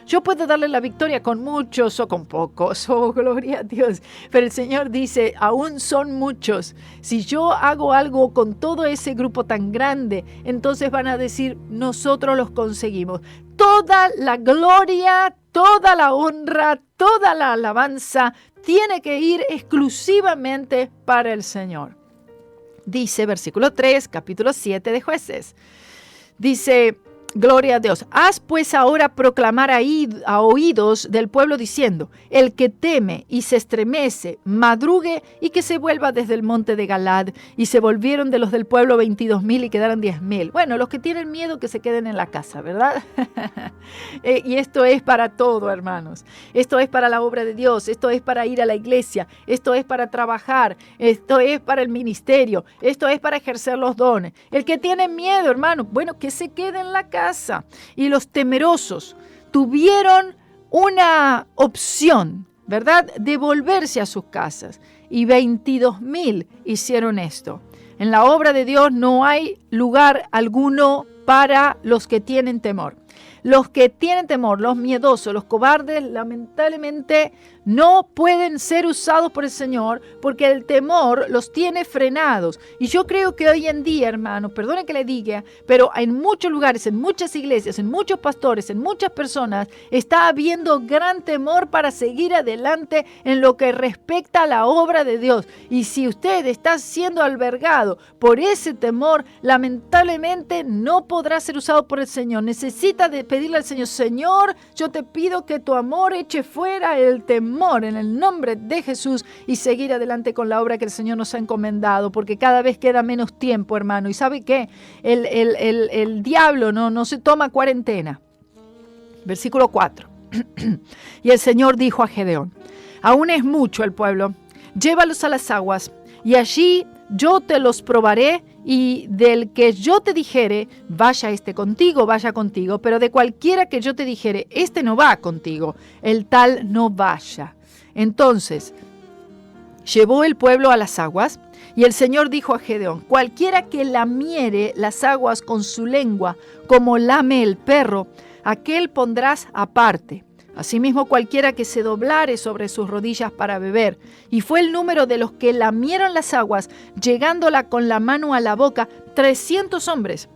yo puedo darle la victoria con muchos o con pocos, oh, gloria a Dios. Pero el Señor dice, aún son muchos. Si yo hago algo con todo ese grupo tan grande, entonces van a decir, nosotros los conseguimos. Toda la gloria, toda la honra, toda la alabanza tiene que ir exclusivamente para el Señor. Dice versículo 3, capítulo 7 de Jueces. Dice, gloria a Dios. Haz pues ahora proclamar a oídos del pueblo diciendo, el que teme y se estremece, madrugue y que se vuelva desde el monte de Galad. Y se volvieron de los del pueblo 22,000 y quedaron 10,000. Bueno, los que tienen miedo que se queden en la casa, ¿verdad? Y esto es para todo, hermanos. Esto es para la obra de Dios. Esto es para ir a la iglesia. Esto es para trabajar. Esto es para el ministerio. Esto es para ejercer los dones. El que tiene miedo, hermano, bueno, que se quede en la casa. Y los temerosos tuvieron una opción, ¿verdad?, de volverse a sus casas. Y 22,000 hicieron esto. En la obra de Dios no hay lugar alguno para los que tienen temor. Los que tienen temor, los miedosos, los cobardes, lamentablemente no pueden ser usados por el Señor porque el temor los tiene frenados. Y yo creo que hoy en día, hermano, perdone que le diga, pero en muchos lugares, en muchas iglesias, en muchos pastores, en muchas personas, está habiendo gran temor para seguir adelante en lo que respecta a la obra de Dios. Y si usted está siendo albergado por ese temor, lamentablemente no podrá ser usado por el Señor. Necesita de pedirle al Señor, Señor, yo te pido que tu amor eche fuera el temor en el nombre de Jesús y seguir adelante con la obra que el Señor nos ha encomendado, porque cada vez queda menos tiempo, hermano. ¿Y sabe qué? El diablo no se toma cuarentena. Versículo 4. Y el Señor dijo a Gedeón, aún es mucho el pueblo, llévalos a las aguas y allí yo te los probaré, y del que yo te dijere, vaya contigo, pero de cualquiera que yo te dijere, no va contigo, el tal no vaya. Entonces, llevó el pueblo a las aguas, y el Señor dijo a Gedeón, cualquiera que lamiere las aguas con su lengua, como lame el perro, aquel pondrás aparte. Asimismo, cualquiera que se doblare sobre sus rodillas para beber. Y fue el número de los que lamieron las aguas, llegándola con la mano a la boca, 300 hombres.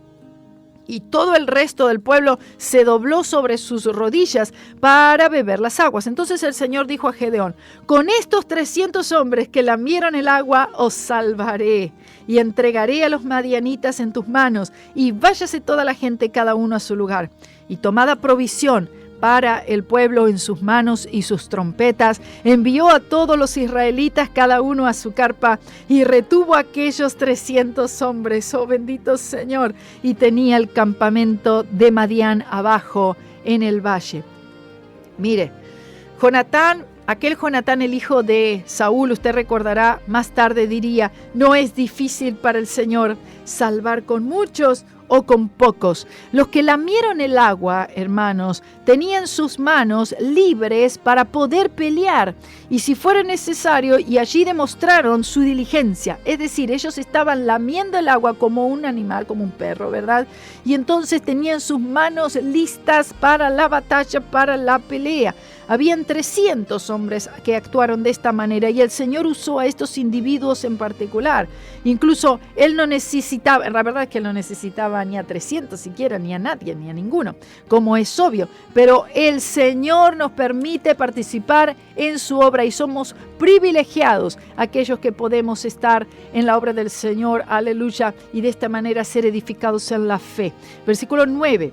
Y todo el resto del pueblo se dobló sobre sus rodillas para beber las aguas. Entonces el Señor dijo a Gedeón, con estos 300 hombres que lamieron el agua, os salvaré. Y entregaré a los madianitas en tus manos. Y váyase toda la gente, cada uno a su lugar. Y tomada provisión para el pueblo en sus manos y sus trompetas, envió a todos los israelitas, cada uno a su carpa, y retuvo a aquellos 300 hombres, oh bendito Señor, y tenía el campamento de Madián abajo en el valle. Mire, aquel Jonatán, el hijo de Saúl, usted recordará, más tarde diría, no es difícil para el Señor salvar con muchos o con pocos. Los que lamieron el agua, hermanos, tenían sus manos libres para poder pelear, y si fuera necesario, y allí demostraron su diligencia. Es decir, ellos estaban lamiendo el agua como un animal, como un perro, ¿verdad? Y entonces tenían sus manos listas para la batalla, para la pelea. Habían 300 hombres que actuaron de esta manera, y el Señor usó a estos individuos en particular. Incluso Él no necesitaba, la verdad es que Él no necesitaba ni a 300 siquiera, ni a nadie, ni a ninguno, como es obvio. Pero el Señor nos permite participar en su obra y somos privilegiados aquellos que podemos estar en la obra del Señor, aleluya, y de esta manera ser edificados en la fe. Versículo 9.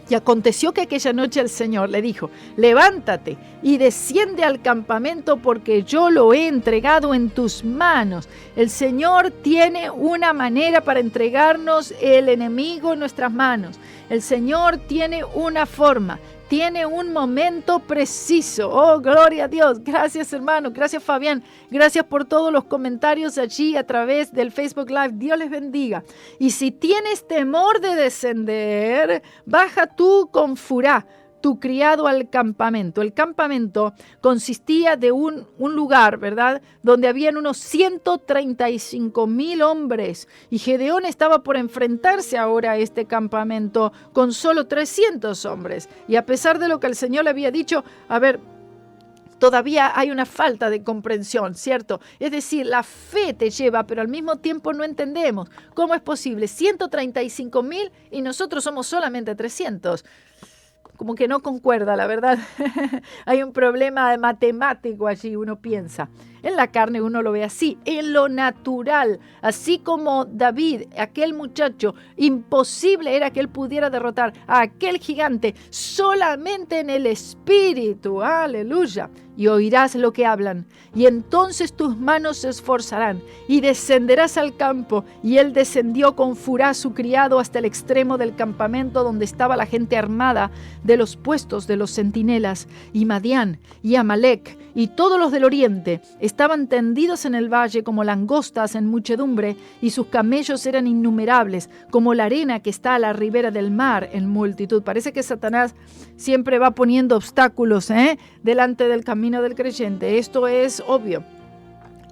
Y aconteció que aquella noche el Señor le dijo: levántate y desciende al campamento, porque yo lo he entregado en tus manos. El Señor tiene una manera para entregarnos el enemigo en nuestras manos. El Señor tiene una forma, tiene un momento preciso. Oh, gloria a Dios. Gracias, hermano. Gracias, Fabián. Gracias por todos los comentarios allí a través del Facebook Live. Dios les bendiga. Y si tienes temor de descender, baja tú con Furá, tu criado, al campamento. El campamento consistía de un lugar, ¿verdad?, donde habían unos 135,000 hombres, y Gedeón estaba por enfrentarse ahora a este campamento con solo 300 hombres. Y a pesar de lo que el Señor le había dicho, todavía hay una falta de comprensión, ¿cierto? Es decir, la fe te lleva, pero al mismo tiempo no entendemos. ¿Cómo es posible? 135,000 y nosotros somos solamente 300. Como que no concuerda, la verdad. Hay un problema matemático allí, uno piensa. En la carne uno lo ve así, en lo natural. Así como David, aquel muchacho, imposible era que él pudiera derrotar a aquel gigante solamente en el espíritu. ¡Aleluya! Y oirás lo que hablan, y entonces tus manos se esforzarán, y descenderás al campo. Y él descendió con Furá, su criado, hasta el extremo del campamento donde estaba la gente armada de los puestos de los centinelas. Y Madián y Amalec y todos los del oriente estaban tendidos en el valle como langostas en muchedumbre, y sus camellos eran innumerables, como la arena que está a la ribera del mar en multitud. Parece que Satanás siempre va poniendo obstáculos delante del camino del creyente. Esto es obvio.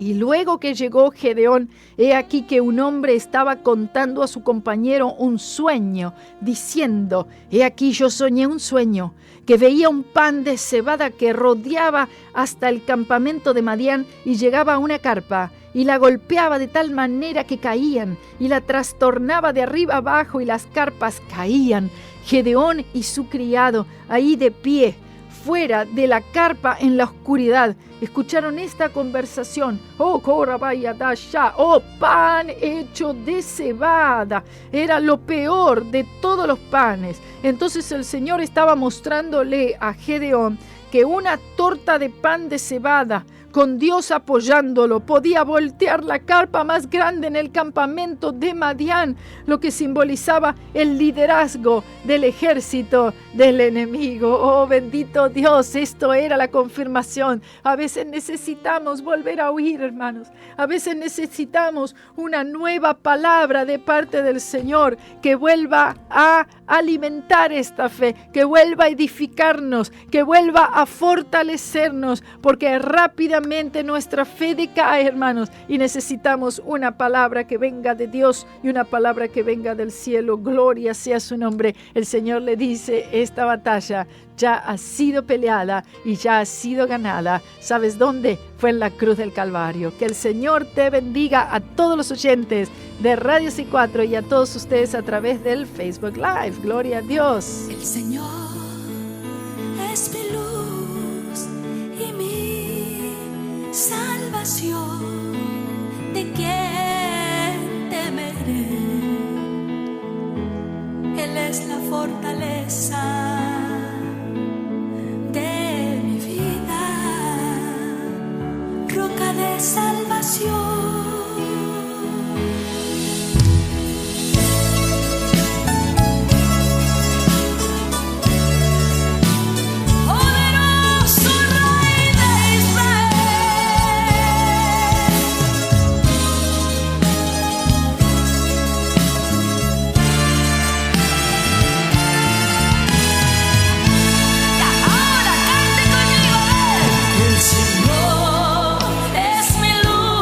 Y luego que llegó Gedeón, he aquí que un hombre estaba contando a su compañero un sueño, diciendo: he aquí yo soñé un sueño, que veía un pan de cebada que rodeaba hasta el campamento de Madián y llegaba a una carpa, y la golpeaba de tal manera que caían, y la trastornaba de arriba abajo, y las carpas caían. Gedeón y su criado, ahí de pie, fuera de la carpa en la oscuridad, escucharon esta conversación. Oh, oh, pan hecho de cebada. Era lo peor de todos los panes. Entonces el Señor estaba mostrándole a Gedeón que una torta de pan de cebada, con Dios apoyándolo, podía voltear la carpa más grande en el campamento de Madián, lo que simbolizaba el liderazgo del ejército del enemigo. Oh, bendito Dios, esto era la confirmación. A veces necesitamos volver a oír, hermanos. A veces necesitamos una nueva palabra de parte del Señor que vuelva a alimentar esta fe, que vuelva a edificarnos, que vuelva a fortalecernos, porque rápidamente nuestra fe decae, hermanos, y necesitamos una palabra que venga de Dios y una palabra que venga del cielo. Gloria sea su nombre. El Señor le dice: esta batalla ya ha sido peleada y ya ha sido ganada. ¿Sabes dónde? Fue en la cruz del Calvario. Que el Señor te bendiga a todos los oyentes de Radio C4 y a todos ustedes a través del Facebook Live. Gloria a Dios. El Señor es mi luz y mi salvación. ¿De quién temeré? Él es la fortaleza de mi vida, roca de salvación. El Señor es mi luz.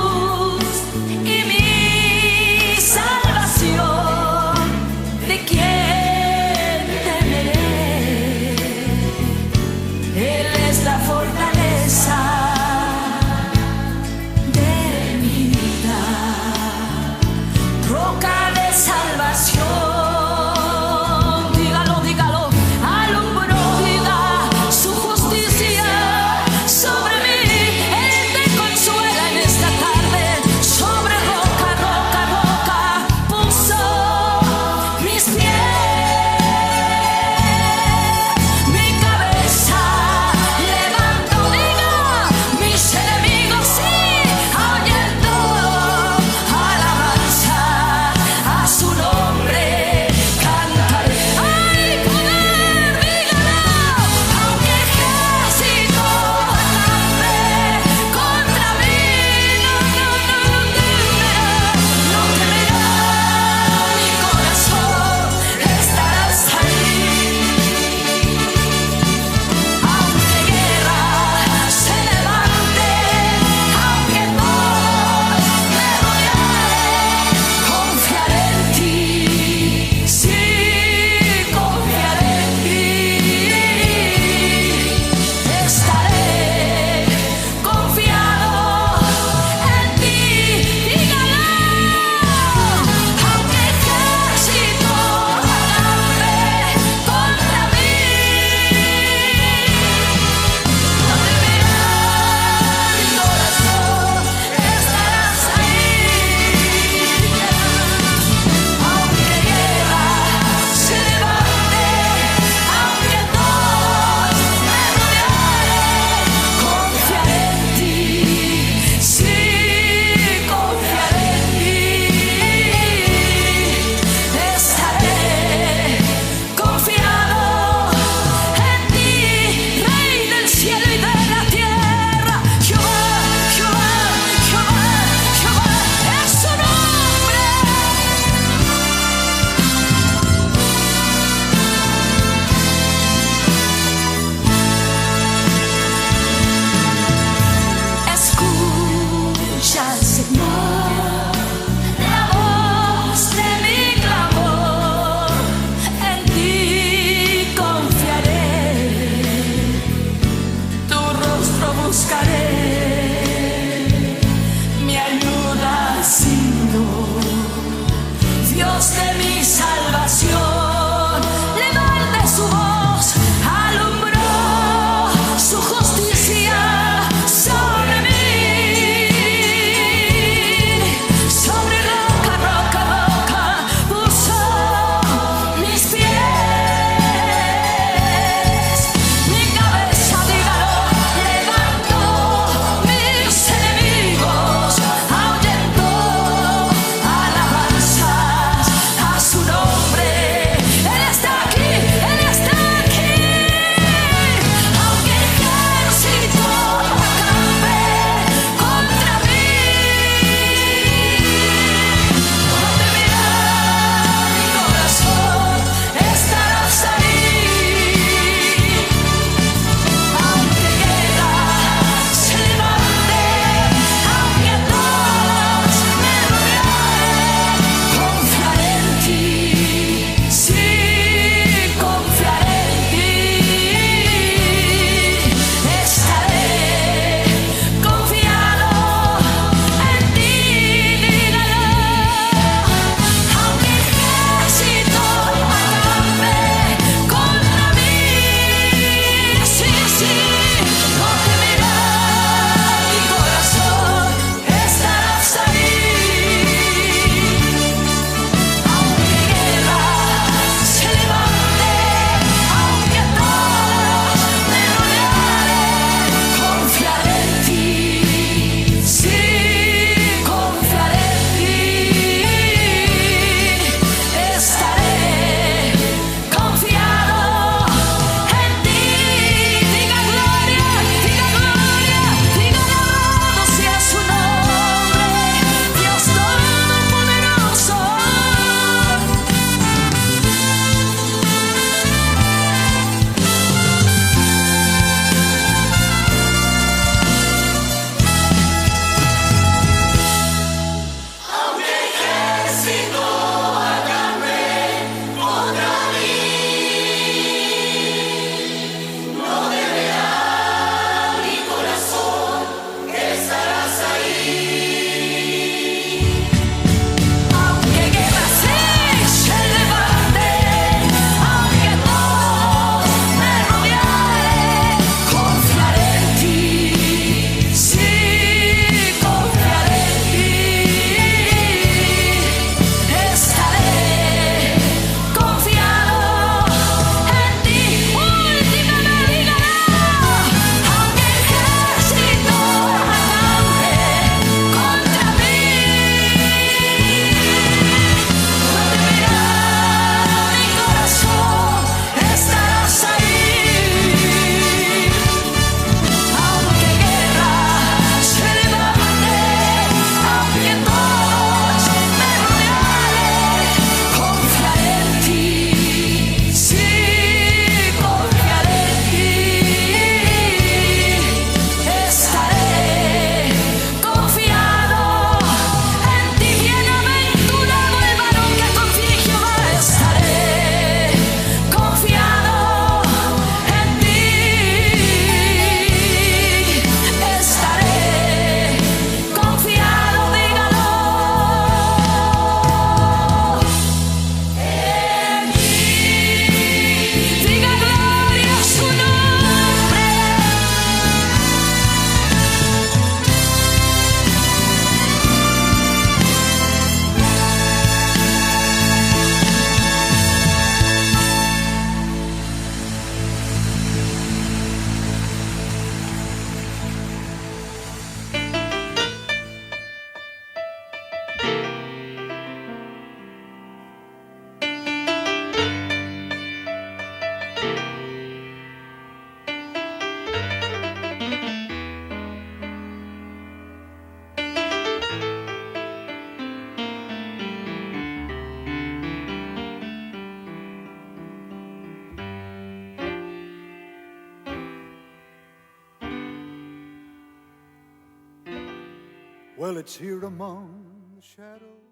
Well, it's here among the shadows